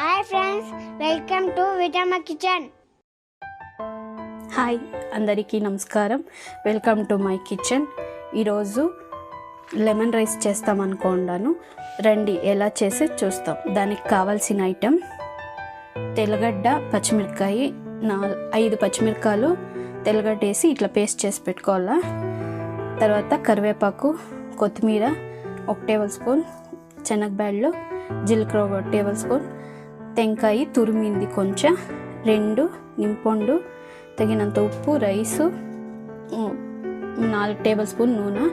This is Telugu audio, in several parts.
Hi friends, welcome to Vijayamma kitchen. Hi అందరికీ నమస్కారం. Welcome to my kitchen. ఈరోజు లెమన్ రైస్ చేస్తాం అనుకున్నాను. రండి ఎలా చేసి చూస్తాం. దానికి కావాల్సిన ఐటెం తెల్లగడ్డ, పచ్చిమిరపకాయ, 5 పచ్చిమిరపకాయలు తెల్లగడ్డ వేసి ఇట్లా పేస్ట్ చేసి పెట్టుకోవాలా. తర్వాత కరివేపాకు, కొత్తిమీర 1 టేబుల్ స్పూన్, శనగబ్యాళ్ళు, జీలకర్ర 1 టేబుల్ స్పూన్, టెంకాయ తురిమింది కొంచెం, 2 నింపొండు, తగినంత ఉప్పు, రైసు, 4 టేబుల్ స్పూన్ నూనె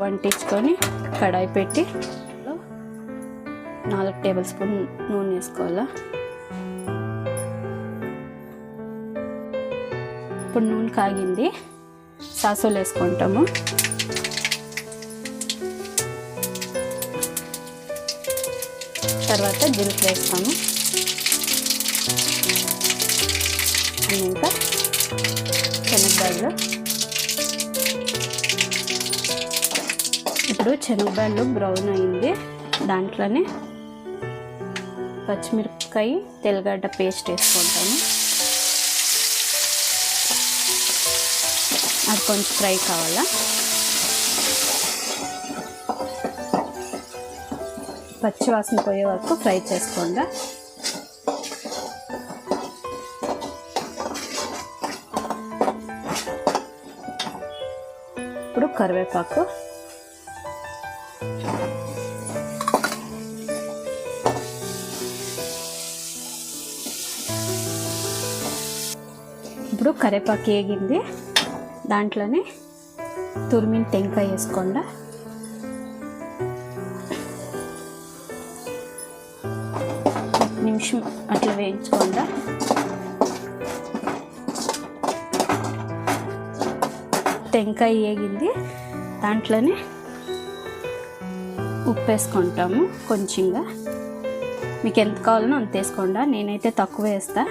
వంటించుకొని కడాయి పెట్టి 4 టేబుల్ స్పూన్ నూనె వేసుకోవాలా. ఇప్పుడు నూనె కాగింది, సాసులు వేసుకుంటాము. తర్వాత జీలకర్ర వేస్తాము. ఇంకా శనగబ్యాళ్ళు. ఇప్పుడు శనగబ్యాళ్ళు బ్రౌన్ అయింది, దాంట్లోనే పచ్చిమిరపకాయ, తెల్లగడ్డ పేస్ట్ వేసుకుంటాము. అది కొంచెం ఫ్రై కావాలా. పచ్చి వాసన పోయే వరకు ఫ్రై చేసుకోండి. ఇప్పుడు కరివేపాకు, ఇప్పుడు కరివేపాకు వేగింది, దాంట్లోనే తురిమిన టెంకాయ వేసుకోండి. నిమిషం అట్లా వేయించుకోండి. టెంకాయ వేగింది, దాంట్లోనే ఉప్పు వేసుకుంటాము కొంచెంగా. మీకు ఎంత కావాలనో అంత వేసుకోండి. నేనైతే తక్కువ వేస్తా.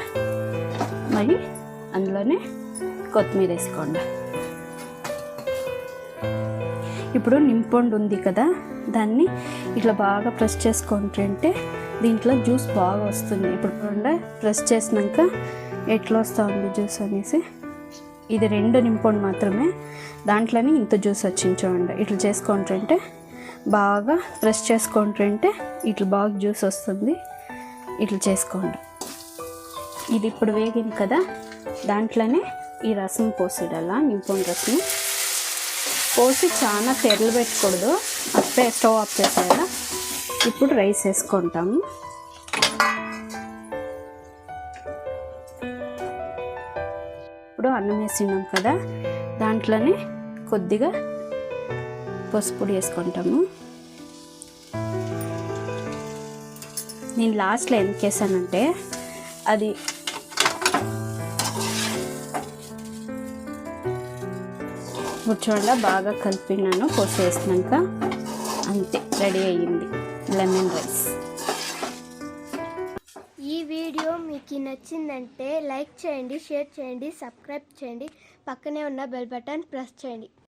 మరి అందులోనే కొత్తిమీర వేసుకోండి. ఇప్పుడు నింపొండు ఉంది కదా, దాన్ని ఇట్లా బాగా ప్రెస్ చేసుకుంటుంటే దీంట్లో జ్యూస్ బాగా వస్తుంది. ఇప్పుడు ప్రెస్ చేసినాక ఎట్లా వస్తూ ఉంది జ్యూస్ అనేసి. ఇది 2 నింపొండు మాత్రమే, దాంట్లోనే ఇంత జ్యూస్ వచ్చింది చూడండి. ఇట్లా చేసుకుంటుంటే బాగా ప్రెస్ చేసుకుంటుంటే ఇట్లా బాగా జ్యూస్ వస్తుంది. ఇట్లా చేసుకోండి. ఇది ఇప్పుడు వేగింది కదా, దాంట్లోనే ఈ రసం పోసిడాలా. నింపొండు రసం పోసి చాలా తెరలు పెట్టకూడదు, అప్పుడే స్టవ్ ఆఫ్ చేసేయాలా. ఇప్పుడు రైస్ వేసుకుంటాము. ఇప్పుడు అన్నం వేసినాం కదా, దాంట్లోనే కొద్దిగా పసుపు పొడి వేసుకుంటాము. నేను లాస్ట్లో ఎందుకు వేసానంటే అది చూడండి బాగా కలిపినాను. పోసి వేసినాక అంతే, రెడీ అయ్యింది లెమన్ రైస్. ఈ వీడియో మీకు నచ్చిందంటే లైక్ చేయండి, షేర్ చేయండి, సబ్స్క్రైబ్ చేయండి, పక్కనే ఉన్న బెల్ బటన్ ప్రెస్ చేయండి.